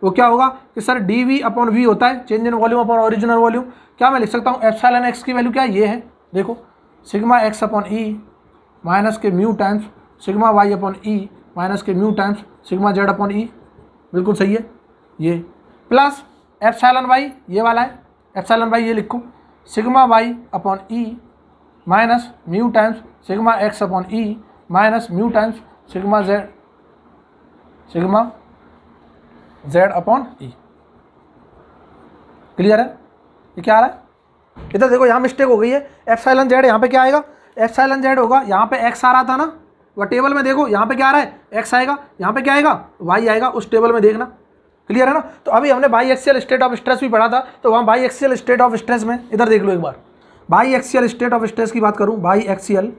वो क्या होगा कि sir D V upon V होता है, change in volume upon original volume. क्या मैं लिख सकता हूँ? एप्सिलॉन एक्स की वैल्यू क्या है? ये है, देखो, sigma x upon E minus के mu times sigma y upon E minus के mu times sigma Z upon E. बिल्कुल सही है। ये प्लस एप्सिलॉन वाई, ये वाला है एप्सिलॉन वाई, ये लिखो, sigma y upon E minus mu times sigma x upon E minus mu times sigma Z upon E. Clear है? ये क्या आ रहा है? इधर देखो, यहाँ मिस्टेक हो गई है। एप्सिलॉन जेड यहाँ पे क्या आएगा? एप्सिलॉन जेड होगा, यहाँ पे एक्स आ रहा था ना, वह टेबल में देखो, यहाँ पे क्या आ रहा है? एक्स आएगा, यहाँ पे क्या आएगा? वाई आएगा, उस टेबल में देखना। क्लियर है ना? तो अभी हमने बाईएक्सियल स्टेट ऑफ स्ट्रेस भी पढ़ा था, तो वहाँ बाईएक्सियल स्टेट ऑफ स्ट्रेस में इधर देख लो एक बार, बाईएक्सियल स्टेट ऑफ स्ट्रेस की बात करूँ, बाईएक्सियल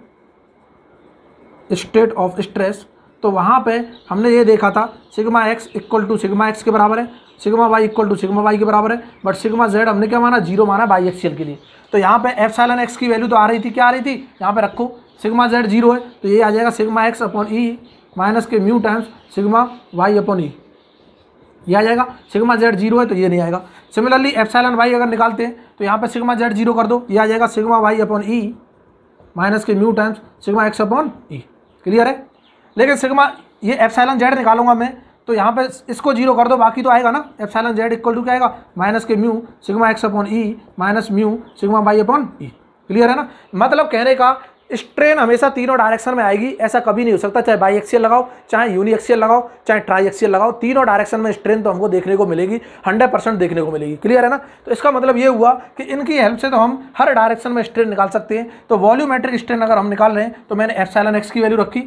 स्टेट ऑफ स्ट्रेस, तो वहाँ पे हमने ये देखा था sigma X equal to sigma X के बराबर है, sigma Y equal to sigma Y के बराबर है, बट सिग्मा जेड हमने क्या माना? जीरो माना बाईएक्सियल के लिए। तो यहाँ पे एप्सिलॉन एक्स की वैल्यू तो आ रही थी, क्या आ रही थी? यहाँ पे रखो, सिग्मा जेड जीरो है, तो ये आ जाएगा sigma x upon E minus के mu times sigma y upon E. ये आ जाएगा, सिग्मा जेड जीरो है तो ये नहीं आएगा। सिमिलरली एप्सिलॉन वाई अगर निकालते हैं तो यहाँ पे सिग्मा जेड जीरो कर दो, ये आ जाएगा sigma y upon E minus के mu times sigma x upon E. Clear है। लेकिन सिग्मा ये एप्सिलॉन जेड निकालूंगा मैं तो यहाँ पे इसको जीरो कर दो, बाकी तो आएगा ना। एप्सिलॉन जेड इक्वल टू क्या आएगा, माइनस के mu sigma x upon E minus mu sigma y upon E. Clear है ना। मतलब कहने का स्ट्रेन हमेशा तीनों डायरेक्शन में आएगी, ऐसा कभी नहीं हो सकता। चाहे बाई एक्सियल लगाओ, चाहे यूनी एक्सियल लगाओ, चाहे ट्राई एक्सियल लगाओ, तीनों डायरेक्शन में स्ट्रेन तो हमको देखने को मिलेगी, 100% देखने को मिलेगी। क्लियर है ना। तो इसका मतलब ये हुआ कि इनकी हेल्प से तो हम हर डायरेक्शन में स्ट्रेन निकाल सकते हैं। तो वॉल्यूमेट्रिक स्ट्रेन अगर हम निकाल रहे हैं तो मैंने एप्सिलॉन एक्स की वैल्यू रखी,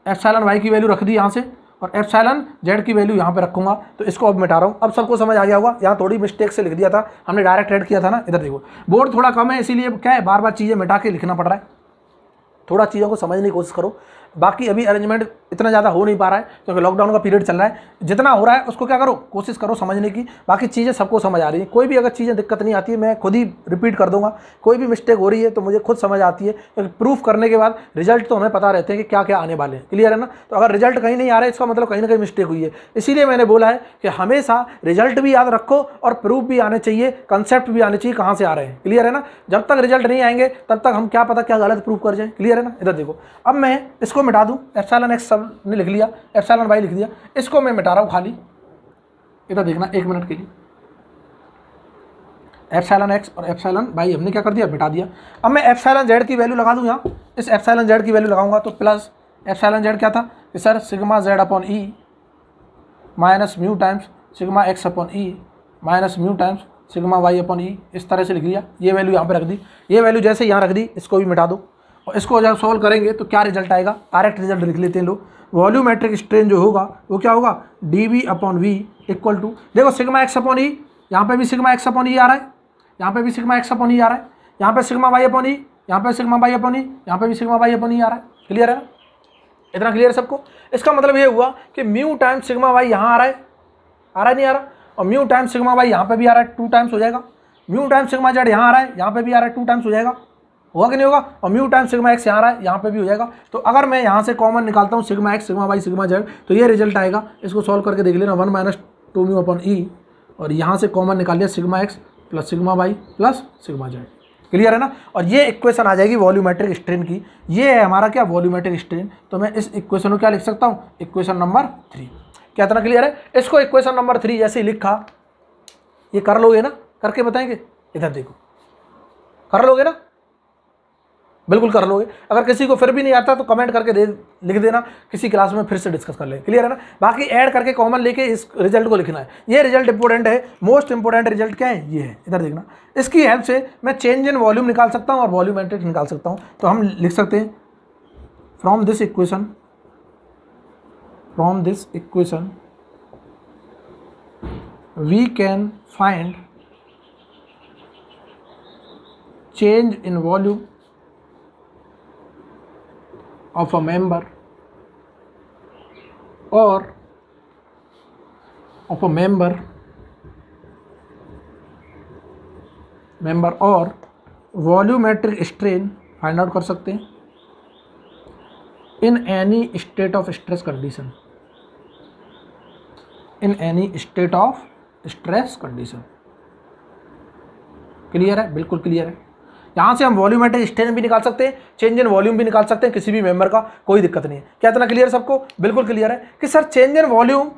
एप्सिलॉन वाई की वैल्यू रख दी यहाँ से, और एप्सिलॉन जेड की वैल्यू यहाँ पे रखूंगा। तो इसको अब मिटा रहा हूँ। अब सबको समझ आ गया होगा। यहाँ थोड़ी मिस्टेक से लिख दिया था, हमने डायरेक्ट ऐड किया था ना। इधर देखो बोर्ड थोड़ा कम है, इसीलिए क्या है बार बार चीज़ें मिटा के लिखना पड़ रहा है। थोड़ा चीज़ों को समझने की कोशिश करो। बाकी अभी अरेंजमेंट इतना ज़्यादा हो नहीं पा रहा है क्योंकि लॉकडाउन का पीरियड चल रहा है। जितना हो रहा है उसको क्या करो, कोशिश करो समझने की। बाकी चीज़ें सबको समझ आ रही है। कोई भी अगर चीज़ें दिक्कत नहीं आती है मैं खुद ही रिपीट कर दूंगा। कोई भी मिस्टेक हो रही है तो मुझे खुद समझ आती है, क्योंकि प्रूफ करने के बाद रिजल्ट तो हमें पता रहते हैं कि क्या क्या आने वाले हैं। क्लियर है ना। तो अगर रिजल्ट कहीं नहीं आ रहा है इसका मतलब कहीं ना कहीं मिस्टेक हुई है। इसीलिए मैंने बोला है कि हमेशा रिजल्ट भी याद रखो और प्रूफ भी आने चाहिए, कंसेप्ट भी आने चाहिए कहाँ से आ रहे हैं। क्लियर है ना। जब तक रिजल्ट नहीं आएंगे तब तक हम क्या पता क्या गलत प्रूफ कर जाए। क्लियर है ना। इधर देखो अब मैं इसको मिटा दूँ, एप्सिलॉन एक्स सब ने लिख लिया, एप्सिलॉन वाई लिख दिया, इसको मैं मिटा रहा हूं खाली। इधर देखना 1 मिनट के लिए। एप्सिलॉन एक्स और एप्सिलॉन वाई हमने क्या कर दिया, मिटा दिया। अब मैं एप्सिलॉन जेड की वैल्यू लगा दूं यहाँ। इस एप्सिलॉन जेड की वैल्यू लगाऊंगा तो प्लस एप्सिलॉन जेड क्या था कि sir sigma Z upon E minus mu times sigma x upon E minus mu times sigma y upon E. इस तरह से लिख लिया। ये वैल्यू यहाँ पे रख दी। ये वैल्यू जैसे यहाँ रख दी इसको भी मिटा दो, और इसको जब सॉल्व करेंगे तो क्या रिजल्ट आएगा, डायरेक्ट रिजल्ट लिख लेते हैं लोग। वॉल्यूमेट्रिक स्ट्रेन जो होगा वो क्या होगा, D V upon V equal to, देखो सिग्मा एक्स अपॉन ई, यहाँ पे भी सिग्मा एक्स अपॉन ई आ रहा है, यहाँ पे भी सिग्मा एक्स अपॉन ई आ रहा है, यहाँ पे सिग्मा वाई अपॉन ई, यहाँ पे सिग्मा वाई अपॉन ई, यहाँ पे भी सिग्मा वाई अपॉन ई आ रहा है। क्लियर है ना। इतना क्लियर है सबको। इसका मतलब ये हुआ कि म्यू टाइम सिग्मा वाई यहाँ आ रहा है नहीं आ रहा, और म्यू टाइम सिग्मा वाई यहाँ पे भी आ रहा है, 2 टाइम्स हो जाएगा। म्यू टाइम सिग्मा जेड यहाँ आ रहा है, यहाँ पे भी आ रहा है, 2 टाइम्स हो जाएगा। होगा कि नहीं होगा। और म्यू टाइम सिग्मा एक्स यहाँ आ रहा है, यहाँ पे भी हो जाएगा। तो अगर मैं यहाँ से कॉमन निकालता हूँ sigma x sigma Y sigma Z तो ये रिजल्ट आएगा। इसको सॉल्व करके देख लेना, 1 माइनस 2 म्यू अपॉन ई, और यहाँ से कॉमन निकाल लिया sigma X plus sigma Y plus sigma Z. Clear है ना। और ये इक्वेशन आ जाएगी वॉल्यूमेट्रिक स्ट्रेन की। ये है हमारा क्या, वॉल्यूमेट्रिक स्ट्रेन। तो मैं इस इक्वेशन को क्या लिख सकता हूँ, इक्वेशन नंबर 3। क्या इतना क्लियर है। इसको इक्वेशन नंबर 3 जैसे ही लिखा, ये कर लोगे ना, करके बताएंगे। इधर देखो, कर लोगे ना, बिल्कुल कर लोगे। अगर किसी को फिर भी नहीं आता तो कमेंट करके लिख देना, किसी क्लास में फिर से डिस्कस कर लेंगे। क्लियर है ना। बाकी ऐड करके कॉमन लेके इस रिजल्ट को लिखना है। ये रिजल्ट इंपॉर्टेंट है, मोस्ट इंपॉर्टेंट रिजल्ट क्या है, ये है। इधर देखना, इसकी हेल्प से मैं चेंज इन वॉल्यूम निकाल सकता हूँ और वॉल्यूमेट्रिक निकाल सकता हूँ। तो हम लिख सकते हैं from this equation we can find change in volume of a member or और वॉल्यूमेट्रिक स्ट्रेन फाइंड आउट कर सकते हैं in any state of stress condition. Clear है, बिल्कुल क्लियर है। यहाँ से हम वॉल्यूमेट्रिक स्ट्रेन भी निकाल सकते हैं, चेंज इन वॉल्यूम भी निकाल सकते हैं, किसी भी मेंबर का, कोई दिक्कत नहीं है। क्या इतना क्लियर सबको, बिल्कुल क्लियर है। कि सर चेंज इन वॉल्यूम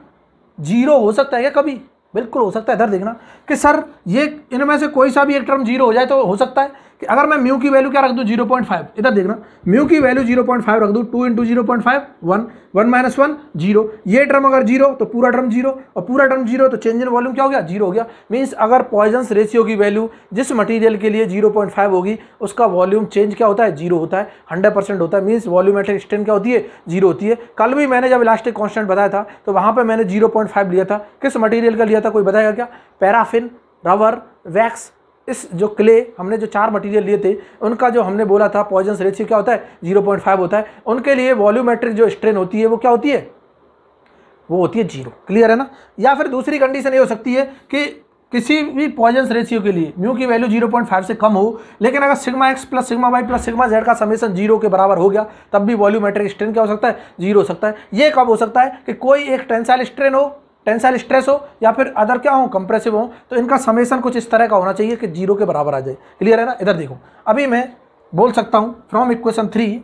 0 हो सकता है क्या कभी, बिल्कुल हो सकता है। इधर देखना कि सर ये इनमें से कोई सा भी एक टर्म 0 हो जाए तो हो सकता है कि अगर मैं म्यू की वैल्यू क्या रख दूँ 0.5, इधर देखना म्यू की वैल्यू 0.5 रख दूँ, 2 × 0.5 1, 1 - 1 0, ये टर्म अगर 0 तो पूरा टर्म 0, और पूरा टर्म 0 तो चेंज इन वॉल्यूम क्या हो गया, 0 हो गया। मीन्स अगर पॉइजन्स रेशियो की वैल्यू जिस मटीरियल के लिए 0.5 होगी उसका वॉल्यूम चेंज क्या होता है, 0 होता है, 100% होता है। मीन्स वॉल्यूमेट्रिक स्ट्रेन क्या होती है, 0 होती है। कल भी मैंने जब इलास्टिक कांस्टेंट बताया था तो वहाँ पर मैंने 0.5 लिया था। किस मटीरियल का लिया था, कोई बताएगा क्या। पैराफिन, रबर, वैक्स, इस जो क्ले हमने जो 4 मटेरियल लिए थे उनका जो हमने बोला था पॉइजन्स रेशियो क्या होता है, 0.5 होता है। उनके लिए वॉल्यूमेट्रिक जो स्ट्रेन होती है वो क्या होती है, वो होती है 0। क्लियर है ना। या फिर दूसरी कंडीशन ये हो सकती है कि किसी भी पॉइजन्स रेशियो के लिए म्यू की वैल्यू 0.5 से कम हो, लेकिन अगर sigma X plus sigma Y plus sigma Z का समेशन 0 के बराबर हो गया तब भी वॉल्यूमेट्रिक स्ट्रेन क्या हो सकता है, 0 हो सकता है। ये कब हो सकता है कि कोई एक टेंसाइल स्ट्रेन हो, टेंसाइल स्ट्रेस हो या फिर अदर क्या हो, कंप्रेसिव हो, तो इनका समेशन कुछ इस तरह का होना चाहिए कि 0 के बराबर आ जाए। क्लियर है ना। इधर देखो, अभी मैं बोल सकता हूँ फ्रॉम इक्वेशन 3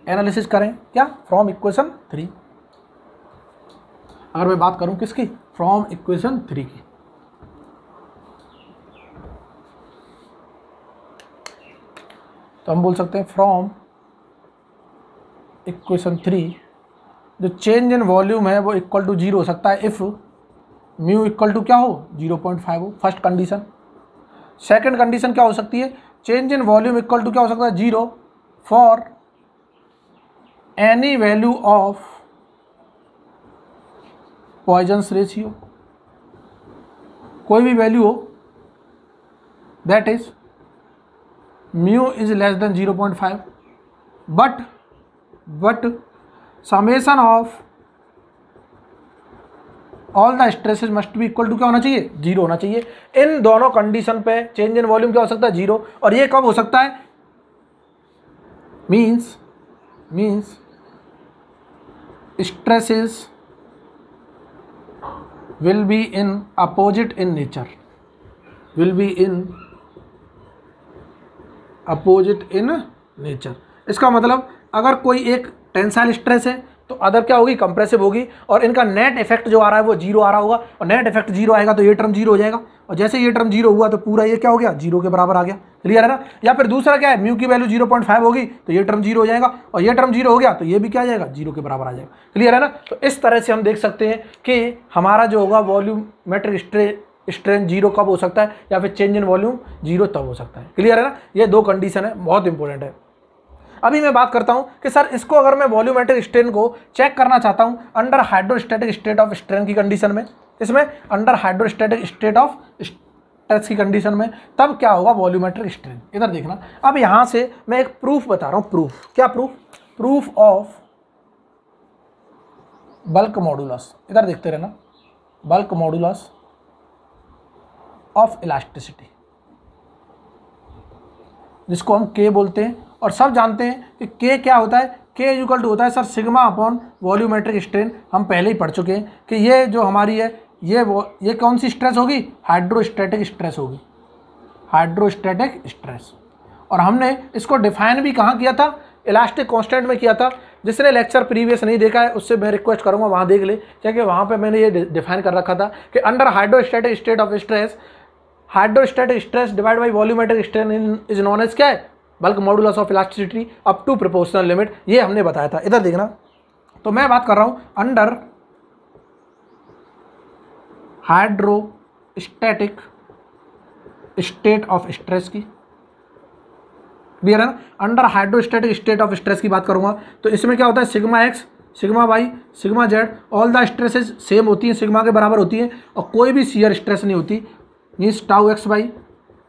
एनालिसिस करें, क्या फ्रॉम इक्वेशन 3, अगर मैं बात करूं किसकी, फ्रॉम इक्वेशन 3 की, तो हम बोल सकते हैं फ्रॉम इक्वेशन 3 जो चेंज इन वॉल्यूम है वो इक्वल टू 0 हो सकता है इफ म्यू इक्वल टू क्या हो, 0.5 हो, फर्स्ट कंडीशन। सेकंड कंडीशन क्या हो सकती है, change in volume equal to क्या हो सकता है, 0 for any value of Poisson's ratio, कोई भी वैल्यू हो that is mu is less than 0.5 but summation of all the stresses must be equal to क्या होना चाहिए, 0 होना चाहिए। इन दोनों कंडीशन पे चेंज इन वॉल्यूम क्या हो सकता है, 0, और ये कब हो सकता है, means stresses will be in opposite in nature, will be in opposite in nature। इसका मतलब अगर कोई एक टेंसाइल स्ट्रेस है तो अदर क्या होगी, कंप्रेसिव होगी, और इनका नेट इफेक्ट जो आ रहा है वो 0 आ रहा होगा, और नेट इफेक्ट 0 आएगा तो ये टर्म 0 हो जाएगा, और जैसे ये टर्म 0 हुआ तो पूरा ये क्या हो गया, 0 के बराबर आ गया। क्लियर है ना। या फिर दूसरा क्या है, म्यू की वैल्यू 0.5 होगी तो ये टर्म 0 हो जाएगा, और ये टर्म 0 हो गया तो ये भी क्या आ जाएगा, 0 के बराबर आ जाएगा। क्लियर है ना। तो इस तरह से हम देख सकते हैं कि हमारा जो होगा वॉल्यूमेट्रिक स्ट्रेन 0 कब हो सकता है, या फिर चेंज इन वॉल्यूम 0 तब हो सकता है। क्लियर है ना। ये दो कंडीशन है, बहुत इंपॉर्टेंट है। अभी मैं बात करता हूं कि सर इसको अगर मैं वॉल्यूमेट्रिक स्ट्रेन को चेक करना चाहता हूं under hydrostatic state of strain की कंडीशन में, इसमें under hydrostatic state of stress की कंडीशन में, तब क्या होगा वॉल्यूमेट्रिक स्ट्रेन। इधर देखना, अब यहां से मैं एक प्रूफ बता रहा हूं, प्रूफ, क्या प्रूफ ऑफ बल्क मॉडुलस। इधर देखते रहना, बल्क मॉडुलस ऑफ इलास्टिसिटी, जिसको हम के बोलते हैं, और सब जानते हैं कि के क्या होता है, के इक्वल टू होता है sir sigma upon volumetric strain. हम पहले ही पढ़ चुके हैं कि ये जो हमारी है ये कौन सी स्ट्रेस होगी, हाइड्रोस्टैटिक स्ट्रेस होगी, हाइड्रोस्टैटिक स्ट्रेस। और हमने इसको डिफाइन भी कहाँ किया था, इलास्टिक कांस्टेंट में किया था। जिसने लेक्चर प्रीवियस नहीं देखा है उससे मैं रिक्वेस्ट करूँगा वहाँ देख ले, क्योंकि वहाँ पर मैंने ये डिफाइन कर रखा था कि under hydrostatic state of stress, hydrostatic stress divide by volumetric strain is known as क्या है, bulk modulus of elasticity up to proportional limit. ये हमने बताया था। इधर देखना, तो मैं बात कर रहा हूं under hydrostatic state of stress की। क्लियर है ना। Under hydrostatic state of stress की बात करूंगा तो इसमें क्या होता है, sigma x, sigma Y, sigma Z, all the stresses same होती हैं, सिग्मा के बराबर होती हैं, और कोई भी शियर स्ट्रेस नहीं होती। Means tau X by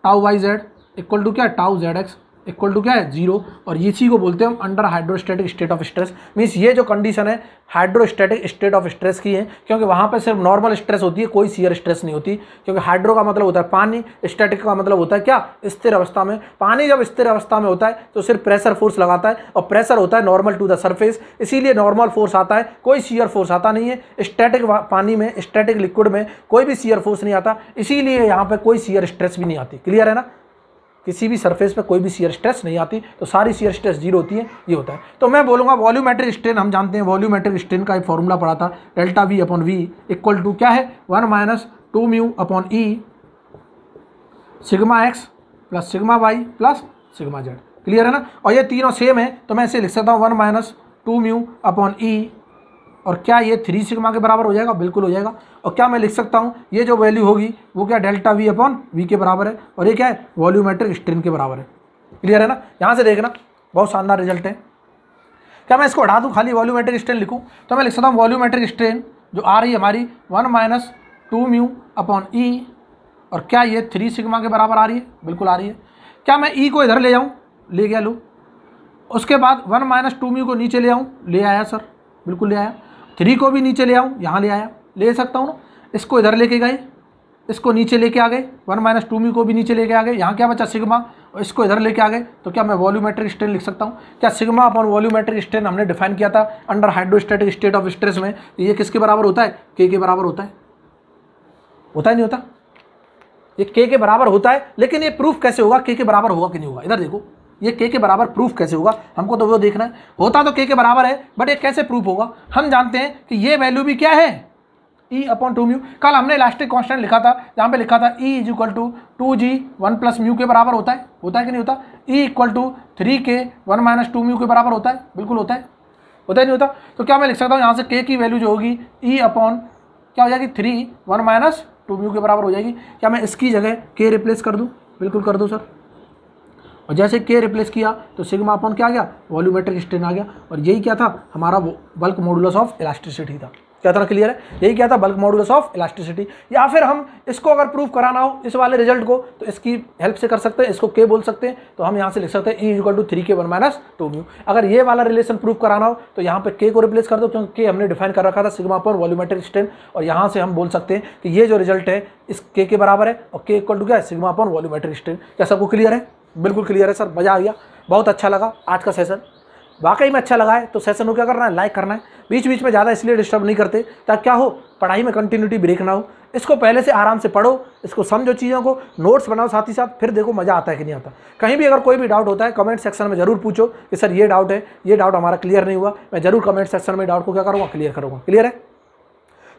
tau Y Z equal to क्या है, tau Z X equal to क्या है, 0। और इसी को बोलते हैं हम under hydrostatic state of stress. Means ये जो कंडीशन है हाइड्रोस्टैटिक स्टेट ऑफ स्ट्रेस की है, क्योंकि वहाँ पे सिर्फ नॉर्मल स्ट्रेस होती है, कोई शियर स्ट्रेस नहीं होती। क्योंकि हाइड्रो का मतलब होता है पानी, स्टैटिक का मतलब होता है क्या, स्थिर अवस्था में। पानी जब स्थिर अवस्था में होता है तो सिर्फ प्रेशर फोर्स लगाता है, और प्रेशर होता है नॉर्मल टू द सरफेस, इसीलिए नॉर्मल फोर्स आता है, कोई शियर फोर्स आता नहीं है। स्टैटिक पानी में, स्टैटिक लिक्विड में कोई भी शियर फोर्स नहीं आता, इसीलिए यहाँ पर कोई शियर स्ट्रेस भी नहीं आती। क्लियर है ना। किसी भी सरफेस पे कोई भी शियर स्ट्रेस नहीं आती, तो सारी शियर स्ट्रेस 0 होती है, ये होता है। तो मैं बोलूँगा वॉल्यूमेट्रिक स्ट्रेन, हम जानते हैं वॉल्यूमेट्रिक स्ट्रेन का एक फॉर्मूला पढ़ा था, delta V upon V equal to क्या है, 1 minus 2 mu upon E sigma X plus sigma Y plus sigma Z. Clear है ना। और ये तीनों सेम है तो मैं इसे लिख सकता हूँ 1 माइनस 2 म्यू अपॉन ई, और क्या ये 3 सिग्मा के बराबर हो जाएगा, बिल्कुल हो जाएगा। और क्या मैं लिख सकता हूँ, ये जो वैल्यू होगी वो क्या, डेल्टा वी अपॉन वी के बराबर है, और ये क्या है, वॉल्यूमेट्रिक स्ट्रेन के बराबर है। क्लियर है ना। यहाँ से देखना बहुत शानदार रिजल्ट है। क्या मैं इसको हटा दूँ, खाली वॉल्यूमेट्रिक स्ट्रेन लिखूँ, तो मैं लिख सकता हूँ वॉल्यूमेट्रिक स्ट्रेन जो आ रही है हमारी 1 माइनस 2 म्यू अपॉन ई, और क्या ये 3 सिग्मा के बराबर आ रही है, बिल्कुल आ रही है। क्या मैं ई को इधर ले जाऊँ, ले गया लो, उसके बाद 1 माइनस 2 म्यू को नीचे ले आऊँ, ले आया सर, बिल्कुल ले आया। 3 को भी नीचे ले आऊँ, यहाँ ले आया, ले सकता हूँ ना। इसको इधर लेके गए, इसको नीचे लेके आ गए, 1 माइनस 2 म्यू को भी नीचे लेके आ गए, यहाँ क्या बचा सिग्मा, और इसको इधर लेके आ गए तो क्या मैं वॉल्यूमेट्रिक स्ट्रेन लिख सकता हूँ? क्या सिग्मा अपॉन वॉल्यूमेट्रिक स्ट्रेन हमने डिफाइन किया था under hydrostatic state of stress में, ये किसके बराबर होता है? के बराबर होता है। होता है नहीं होता? ये के बराबर होता है, लेकिन ये प्रूफ कैसे होगा के बराबर होगा कि नहीं होगा? इधर देखो, ये के बराबर प्रूफ कैसे होगा, हमको तो वो देखना है। होता तो के बराबर है, बट ये कैसे प्रूफ होगा? हम जानते हैं कि ये वैल्यू भी क्या है, E अपॉन 2 म्यू। कल हमने इलास्टिक कांस्टेंट लिखा था, जहाँ पे लिखा था E is equal to 2G 1 plus mu के बराबर होता है। होता है कि नहीं होता? E equal to 3K 1 minus 2 mu के बराबर होता है। बिल्कुल होता है। होता है नहीं होता? तो क्या मैं लिख सकता हूँ यहाँ से के की वैल्यू जो होगी E अपॉन क्या हो जाएगी 3 1 माइनस 2 म्यू के बराबर हो जाएगी। क्या मैं इसकी जगह के रिप्लेस कर दूँ? बिल्कुल कर दो सर। और जैसे के रिप्लेस किया तो सिग्मा अपॉन क्या आ गया? वॉल्यूमेट्रिक स्ट्रेन आ गया। और यही क्या था? हमारा बल्क मॉडुलस ऑफ इलास्टिसिटी था। क्या था? क्लियर है? यही क्या था? Bulk modulus of elasticity. या फिर हम इसको अगर प्रूफ कराना हो इस वाले रिजल्ट को, तो इसकी हेल्प से कर सकते हैं, इसको के बोल सकते हैं। तो हम यहाँ से लिख सकते हैं E equal to 3K 1 minus 2 mu. अगर ये वाला रिलेशन प्रूफ कराना हो तो यहाँ पे के को रिप्लेस कर दो, क्योंकि के हमने डिफाइन कर रखा था सिग्मा अपॉन वॉल्यूमेट्रिक स्ट्रेन। और यहाँ से हम बोल सकते हैं कि ये जो रिजल्ट है इस के बराबर है, और के इक्वल टू क्या है? Sigma upon volumetric strain. क्या सबको क्लियर है? बिल्कुल क्लियर है सर। मजा आ गया, बहुत अच्छा लगा आज का सेशन। वाकई में अच्छा लगा है तो सेशन को क्या करना है? लाइक करना है। बीच बीच में ज़्यादा इसलिए डिस्टर्ब नहीं करते ताकि क्या हो, पढ़ाई में कंटिन्यूटी ब्रेक ना हो। इसको पहले से आराम से पढ़ो, इसको समझो, चीज़ों को नोट्स बनाओ साथ ही साथ, फिर देखो मज़ा आता है कि नहीं आता। कहीं भी अगर कोई भी डाउट होता है कमेंट सेक्शन में ज़रूर पूछो कि सर ये डाउट है, ये डाउट हमारा क्लियर नहीं हुआ। मैं ज़रूर कमेंट सेक्शन में डाउट को क्या करूँगा? क्लियर करूँगा। क्लियर है?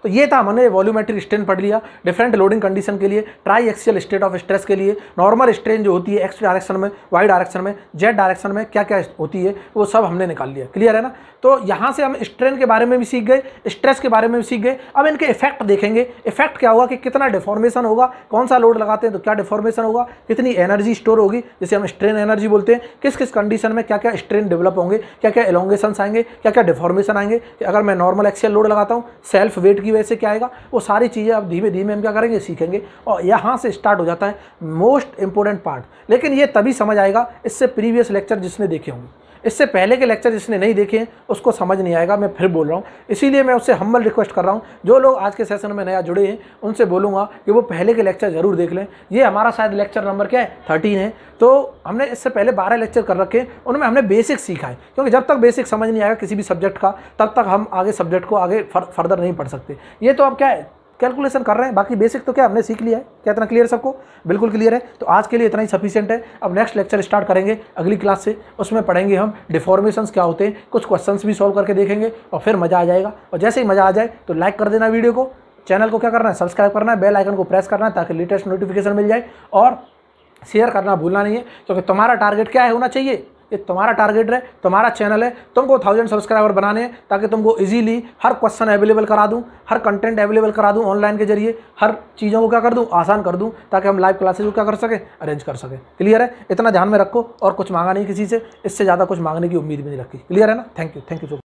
तो ये था, हमने वॉल्यूमेट्रिक स्ट्रेन पढ़ लिया डिफरेंट लोडिंग कंडीशन के लिए, try axial state of stress के लिए, नॉर्मल स्ट्रेन जो होती है एक्स डायरेक्शन में, वाई डायरेक्शन में, जेड डायरेक्शन में क्या क्या होती है वो सब हमने निकाल लिया। क्लियर है ना? तो यहाँ से हम स्ट्रेन के बारे में भी सीख गए, स्ट्रेस के बारे में भी सीख गए। अब इनके इफेक्ट देखेंगे। इफेक्ट क्या होगा कि कितना डिफॉर्मेशन होगा, कौन सा लोड लगाते हैं तो क्या डिफॉर्मेशन होगा, कितनी एनर्जी स्टोर होगी जिसे हम स्ट्रेन एनर्जी बोलते हैं, किस किस कंडीशन में क्या क्या स्ट्रेन डेवलप होंगे, क्या क्या एलोंगेशन आएंगे, क्या क्या डिफॉर्मेशन आएंगे, कि अगर मैं नॉर्मल एक्सियल लोड लगाता हूँ सेल्फ वेट की वजह से क्या आएगा, वो सारी चीज़ें अब धीमे धीमे हम क्या करेंगे? सीखेंगे। और यहाँ से स्टार्ट हो जाता है मोस्ट इंपॉर्टेंट पार्ट। लेकिन ये तभी समझ आएगा, इससे प्रीवियस लेक्चर जिसने देखे होंगे, इससे पहले के लेक्चर जिसने नहीं देखे हैं उसको समझ नहीं आएगा। मैं फिर बोल रहा हूँ, इसीलिए मैं उससे हम्बल रिक्वेस्ट कर रहा हूँ, जो लोग आज के सेशन में नया जुड़े हैं उनसे बोलूँगा कि वो पहले के लेक्चर जरूर देख लें। ये हमारा शायद लेक्चर नंबर क्या है? 13 है। तो हमने इससे पहले 12 लेक्चर कर रखे हैं, उनमें हमने बेसिक सीखा है। क्योंकि जब तक बेसिक समझ नहीं आएगा किसी भी सब्जेक्ट का, तब तक हम आगे सब्जेक्ट को आगे फर्दर नहीं पढ़ सकते। ये तो अब क्या है, कैलकुलेशन कर रहे हैं, बाकी बेसिक तो क्या हमने सीख लिया है। क्या इतना क्लियर सबको? बिल्कुल क्लियर है। तो आज के लिए इतना ही सफिशिएंट है। अब नेक्स्ट लेक्चर स्टार्ट करेंगे अगली क्लास से, उसमें पढ़ेंगे हम डिफॉर्मेशंस क्या होते हैं, कुछ क्वेश्चंस भी सॉल्व करके देखेंगे और फिर मज़ा आ जाएगा। और जैसे ही मज़ा आ जाए तो लाइक कर देना वीडियो को, चैनल को क्या करना है? सब्सक्राइब करना है, बेल आइकन को प्रेस करना है ताकि लेटेस्ट नोटिफिकेशन मिल जाए, और शेयर करना भूलना नहीं है। क्योंकि तुम्हारा टारगेट क्या है होना चाहिए? ये तुम्हारा टारगेट है, तुम्हारा चैनल है, तुमको 1000 सब्सक्राइबर बनाने हैं ताकि तुमको इजीली हर क्वेश्चन अवेलेबल करा दूं, हर कंटेंट अवेलेबल करा दूं ऑनलाइन के जरिए, हर चीज़ों को क्या कर दूं? आसान कर दूं, ताकि हम लाइव क्लासेज को क्या कर सकें? अरेंज कर सकें। क्लियर है? इतना ध्यान में रखो। और कुछ मांगा नहीं किसी से, इससे ज़्यादा कुछ मांगने की उम्मीद भी नहीं रखी। क्लियर है ना? Thank you so much.